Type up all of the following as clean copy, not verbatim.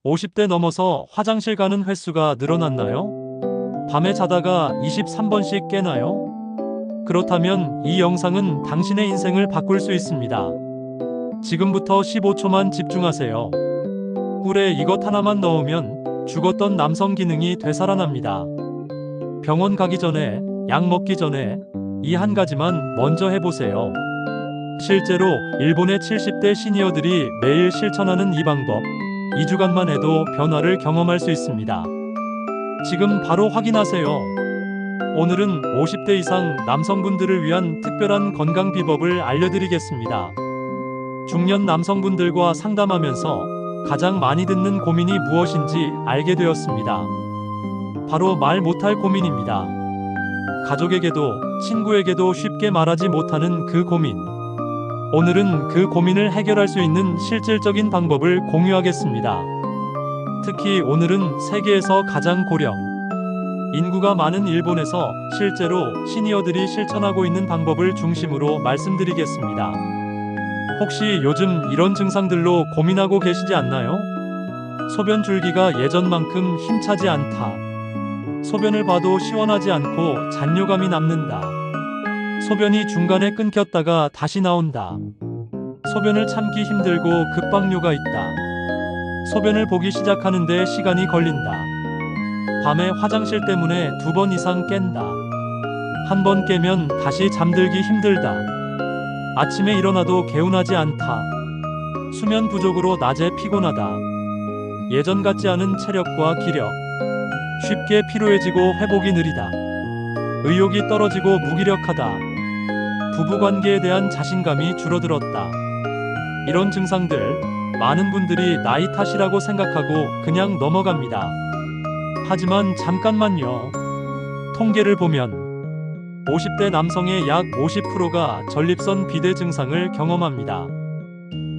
50대 넘어서 화장실 가는 횟수가 늘어났나요? 밤에 자다가 23번씩 깨나요? 그렇다면 이 영상은 당신의 인생을 바꿀 수 있습니다. 지금부터 15초만 집중하세요. 꿀에 이것 하나만 넣으면 죽었던 남성 기능이 되살아납니다. 병원 가기 전에, 약 먹기 전에 이 한 가지만 먼저 해보세요. 실제로 일본의 70대 시니어들이 매일 실천하는 이 방법, 2주간만 해도 변화를 경험할 수 있습니다. 지금 바로 확인하세요. 오늘은 50대 이상 남성분들을 위한 특별한 건강 비법을 알려드리겠습니다. 중년 남성분들과 상담하면서 가장 많이 듣는 고민이 무엇인지 알게 되었습니다. 바로 말 못할 고민입니다. 가족에게도 친구에게도 쉽게 말하지 못하는 그 고민. 오늘은 그 고민을 해결할 수 있는 실질적인 방법을 공유하겠습니다. 특히 오늘은 세계에서 가장 고령 인구가 많은 일본에서 실제로 시니어들이 실천하고 있는 방법을 중심으로 말씀드리겠습니다. 혹시 요즘 이런 증상들로 고민하고 계시지 않나요? 소변 줄기가 예전만큼 힘차지 않다. 소변을 봐도 시원하지 않고 잔뇨감이 남는다. 소변이 중간에 끊겼다가 다시 나온다. 소변을 참기 힘들고 급박뇨가 있다. 소변을 보기 시작하는데 시간이 걸린다. 밤에 화장실 때문에 2번 이상 깬다. 한 번 깨면 다시 잠들기 힘들다. 아침에 일어나도 개운하지 않다. 수면 부족으로 낮에 피곤하다. 예전 같지 않은 체력과 기력. 쉽게 피로해지고 회복이 느리다. 의욕이 떨어지고 무기력하다. 부부관계에 대한 자신감이 줄어들었다. 이런 증상들 많은 분들이 나이 탓이라고 생각하고 그냥 넘어갑니다. 하지만 잠깐만요. 통계를 보면 50대 남성의 약 50%가 전립선 비대 증상을 경험합니다.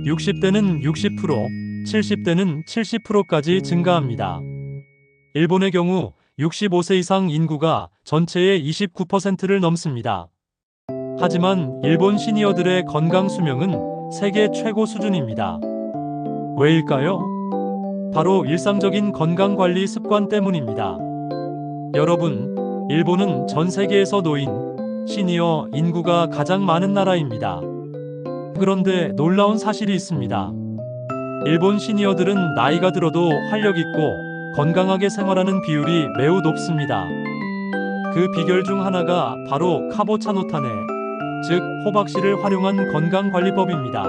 60대는 60%, 70대는 70%까지 증가합니다. 일본의 경우 65세 이상 인구가 전체의 29%를 넘습니다. 하지만 일본 시니어들의 건강 수명은 세계 최고 수준입니다. 왜일까요? 바로 일상적인 건강관리 습관 때문입니다. 여러분, 일본은 전 세계에서 노인, 시니어 인구가 가장 많은 나라입니다. 그런데 놀라운 사실이 있습니다. 일본 시니어들은 나이가 들어도 활력 있고 건강하게 생활하는 비율이 매우 높습니다. 그 비결 중 하나가 바로 카보차노타네, 즉 호박씨를 활용한 건강관리법입니다.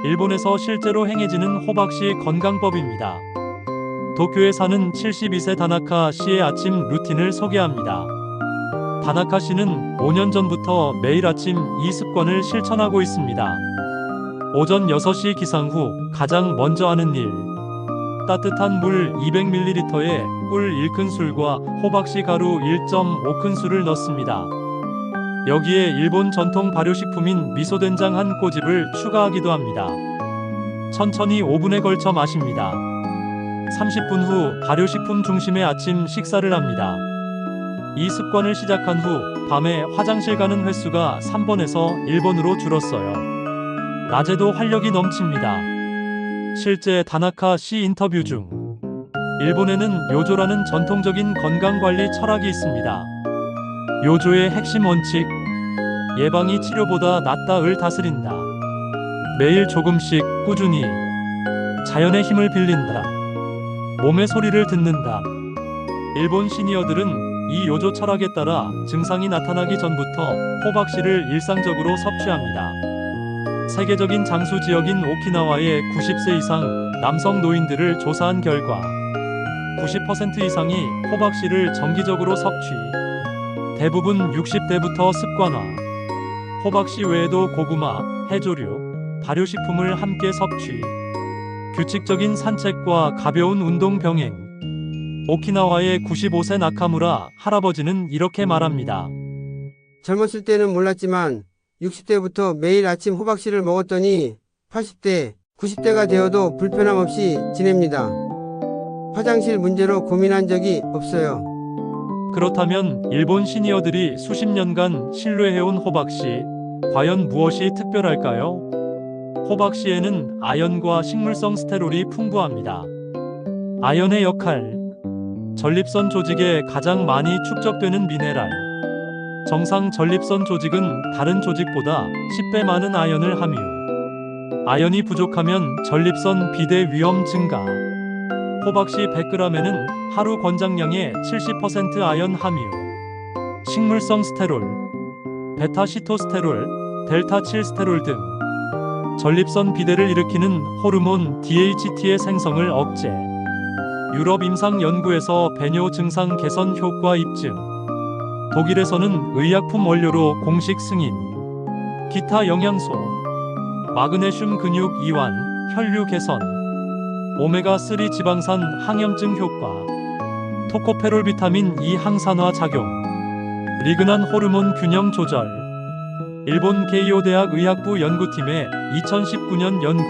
일본에서 실제로 행해지는 호박씨 건강법입니다. 도쿄에 사는 72세 다나카 씨의 아침 루틴을 소개합니다. 다나카 씨는 5년 전부터 매일 아침 이 습관을 실천하고 있습니다. 오전 6시 기상 후 가장 먼저 하는 일. 따뜻한 물 200ml에 꿀 1큰술과 호박씨 가루 1.5큰술을 넣습니다. 여기에 일본 전통 발효식품인 미소된장 한 꼬집을 추가하기도 합니다. 천천히 5분에 걸쳐 마십니다. 30분 후 발효식품 중심의 아침 식사를 합니다. 이 습관을 시작한 후 밤에 화장실 가는 횟수가 3번에서 1번으로 줄었어요. 낮에도 활력이 넘칩니다. 실제 다나카 씨 인터뷰 중 일본에는 요조라는 전통적인 건강관리 철학이 있습니다. 요조의 핵심 원칙, 예방이 치료보다 낫다를 다스린다. 매일 조금씩 꾸준히 자연의 힘을 빌린다. 몸의 소리를 듣는다. 일본 시니어들은 이 요조 철학에 따라 증상이 나타나기 전부터 호박씨를 일상적으로 섭취합니다. 세계적인 장수 지역인 오키나와의 90세 이상 남성 노인들을 조사한 결과 90% 이상이 호박씨를 정기적으로 섭취. 대부분 60대부터 습관화. 호박씨 외에도 고구마, 해조류, 발효식품을 함께 섭취. 규칙적인 산책과 가벼운 운동 병행. 오키나와의 95세 나카무라 할아버지는 이렇게 말합니다. 젊었을 때는 몰랐지만 60대부터 매일 아침 호박씨를 먹었더니 80대, 90대가 되어도 불편함 없이 지냅니다. 화장실 문제로 고민한 적이 없어요. 그렇다면 일본 시니어들이 수십 년간 신뢰해온 호박씨, 과연 무엇이 특별할까요? 호박씨에는 아연과 식물성 스테롤이 풍부합니다. 아연의 역할. 전립선 조직에 가장 많이 축적되는 미네랄. 정상 전립선 조직은 다른 조직보다 10배 많은 아연을 함유. 아연이 부족하면 전립선 비대 위험 증가. 호박씨 100g에는 하루 권장량의 70% 아연 함유. 식물성 스테롤, 베타시토스테롤, 델타7스테롤 등 전립선 비대를 일으키는 호르몬 DHT의 생성을 억제. 유럽 임상 연구에서 배뇨 증상 개선 효과 입증. 독일에서는 의약품 원료로 공식 승인. 기타 영양소. 마그네슘 근육 이완, 혈류 개선. 오메가3 지방산 항염증 효과. 토코페롤 비타민 E 항산화 작용. 리그난 호르몬 균형 조절. 일본 케이오 대학 의학부 연구팀의 2019년 연구.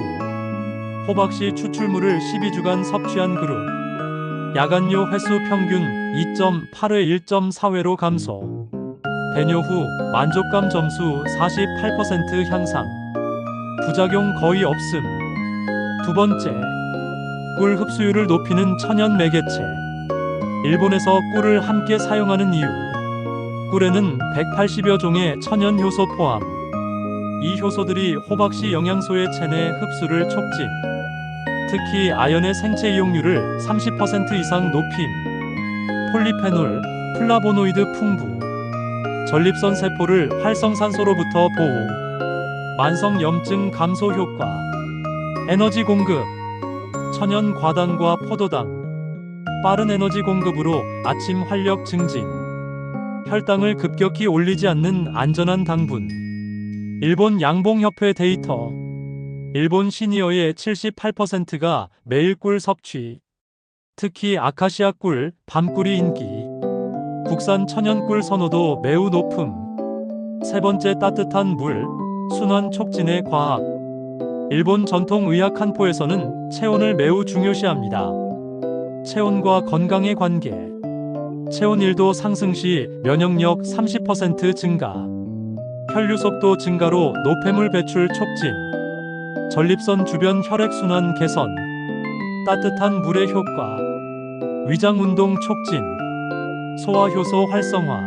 호박씨 추출물을 12주간 섭취한 그룹. 야간요 횟수 평균 2.8회 1.4회로 감소. 배뇨 후 만족감 점수 48% 향상. 부작용 거의 없음. 두 번째, 꿀 흡수율을 높이는 천연 매개체. 일본에서 꿀을 함께 사용하는 이유. 꿀에는 180여 종의 천연 효소 포함. 이 효소들이 호박씨 영양소의 체내 흡수를 촉진. 특히 아연의 생체 이용률을 30% 이상 높임. 폴리페놀, 플라보노이드 풍부. 전립선 세포를 활성산소로부터 보호. 만성 염증 감소 효과. 에너지 공급. 천연 과당과 포도당. 빠른 에너지 공급으로 아침 활력 증진. 혈당을 급격히 올리지 않는 안전한 당분. 일본 양봉협회 데이터. 일본 시니어의 78%가 매일 꿀 섭취. 특히 아카시아 꿀, 밤꿀이 인기. 국산 천연 꿀 선호도 매우 높음. 세 번째, 따뜻한 물, 순환 촉진의 과학. 일본 전통 의학 한포에서는 체온을 매우 중요시합니다. 체온과 건강의 관계. 체온 1도 상승 시 면역력 30% 증가. 혈류 속도 증가로 노폐물 배출 촉진. 전립선 주변 혈액순환 개선. 따뜻한 물의 효과. 위장 운동 촉진. 소화효소 활성화.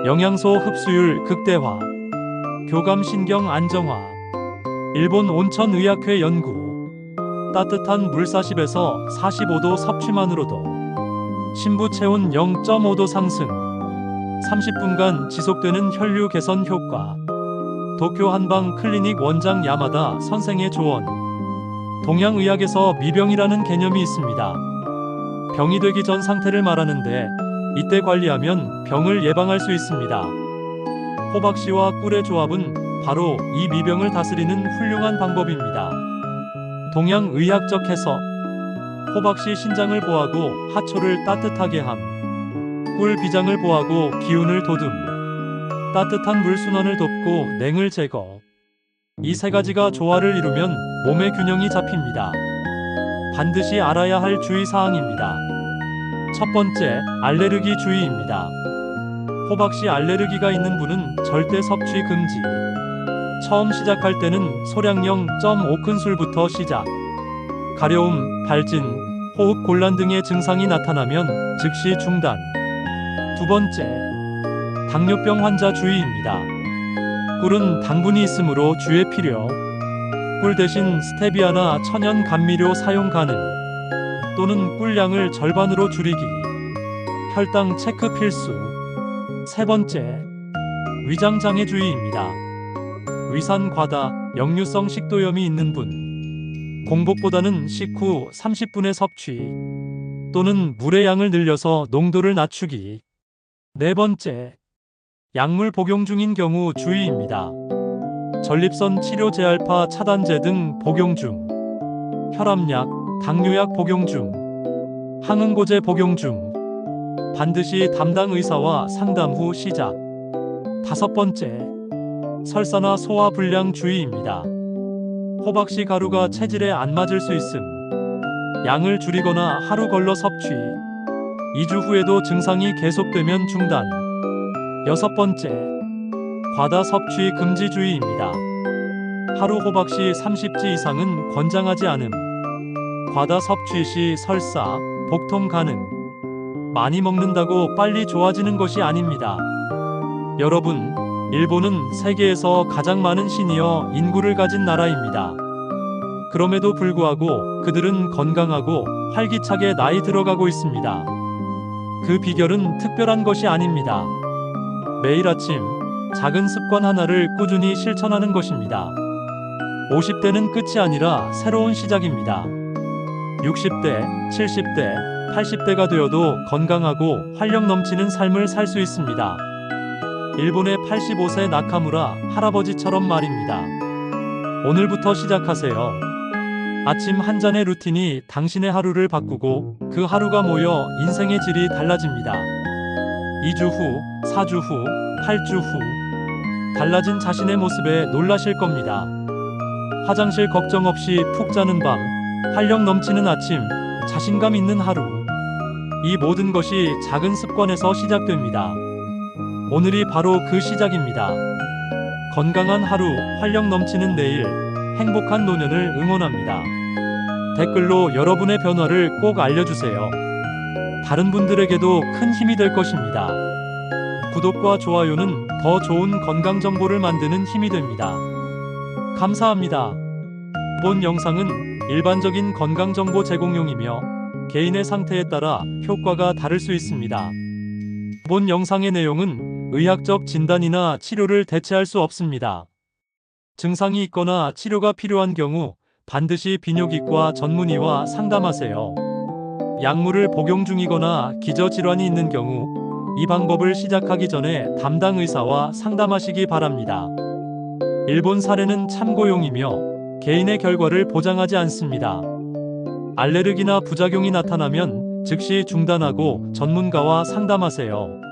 영양소 흡수율 극대화. 교감신경 안정화. 일본 온천의학회 연구. 따뜻한 물 40에서 45도 섭취만으로도 신부 체온 0.5도 상승. 30분간 지속되는 혈류 개선 효과. 도쿄 한방 클리닉 원장 야마다 선생의 조언. 동양의학에서 미병이라는 개념이 있습니다. 병이 되기 전 상태를 말하는데 이때 관리하면 병을 예방할 수 있습니다. 호박씨와 꿀의 조합은 바로 이 미병을 다스리는 훌륭한 방법입니다. 동양의학적 해석. 호박씨 신장을 보하고 하초를 따뜻하게 함. 꿀 비장을 보하고 기운을 돋움. 따뜻한 물 순환을 돕고 냉을 제거. 이 세 가지가 조화를 이루면 몸의 균형이 잡힙니다. 반드시 알아야 할 주의사항입니다. 첫 번째, 알레르기 주의입니다. 호박씨 알레르기가 있는 분은 절대 섭취 금지. 처음 시작할 때는 소량 0.5큰술부터 시작. 가려움, 발진, 호흡 곤란 등의 증상이 나타나면 즉시 중단. 두 번째, 당뇨병 환자 주의입니다. 꿀은 당분이 있으므로 주의 필요. 꿀 대신 스테비아나 천연 감미료 사용 가능. 또는 꿀량을 절반으로 줄이기. 혈당 체크 필수. 세 번째, 위장장애 주의입니다. 위산 과다, 역류성 식도염이 있는 분. 공복보다는 식후 30분의 섭취. 또는 물의 양을 늘려서 농도를 낮추기. 네 번째, 약물 복용 중인 경우 주의입니다. 전립선 치료 제알파 차단제 등 복용 중. 혈압약, 당뇨약 복용 중. 항응고제 복용 중. 반드시 담당 의사와 상담 후 시작. 다섯 번째, 설사나 소화 불량 주의입니다. 호박씨 가루가 체질에 안 맞을 수 있음. 양을 줄이거나 하루 걸러 섭취. 2주 후에도 증상이 계속되면 중단. 여섯 번째, 과다 섭취 금지 주의입니다. 하루 호박씨 30지 이상은 권장하지 않음. 과다 섭취 시 설사, 복통 가능. 많이 먹는다고 빨리 좋아지는 것이 아닙니다. 여러분, 일본은 세계에서 가장 많은 시니어 인구를 가진 나라입니다. 그럼에도 불구하고 그들은 건강하고 활기차게 나이 들어가고 있습니다. 그 비결은 특별한 것이 아닙니다. 매일 아침 작은 습관 하나를 꾸준히 실천하는 것입니다. 50대는 끝이 아니라 새로운 시작입니다. 60대, 70대, 80대가 되어도 건강하고 활력 넘치는 삶을 살 수 있습니다. 일본의 85세 나카무라 할아버지처럼 말입니다. 오늘부터 시작하세요. 아침 한 잔의 루틴이 당신의 하루를 바꾸고 그 하루가 모여 인생의 질이 달라집니다. 2주 후, 4주 후, 8주 후 달라진 자신의 모습에 놀라실 겁니다. 화장실 걱정 없이 푹 자는 밤, 활력 넘치는 아침, 자신감 있는 하루. 이 모든 것이 작은 습관에서 시작됩니다. 오늘이 바로 그 시작입니다. 건강한 하루, 활력 넘치는 내일, 행복한 노년을 응원합니다. 댓글로 여러분의 변화를 꼭 알려주세요. 다른 분들에게도 큰 힘이 될 것입니다. 구독과 좋아요는 더 좋은 건강 정보를 만드는 힘이 됩니다. 감사합니다. 본 영상은 일반적인 건강 정보 제공용이며 개인의 상태에 따라 효과가 다를 수 있습니다. 본 영상의 내용은 의학적 진단이나 치료를 대체할 수 없습니다. 증상이 있거나 치료가 필요한 경우 반드시 비뇨기과 전문의와 상담하세요. 약물을 복용 중이거나 기저질환이 있는 경우 이 방법을 시작하기 전에 담당 의사와 상담하시기 바랍니다. 일본 사례는 참고용이며 개인의 결과를 보장하지 않습니다. 알레르기나 부작용이 나타나면 즉시 중단하고 전문가와 상담하세요.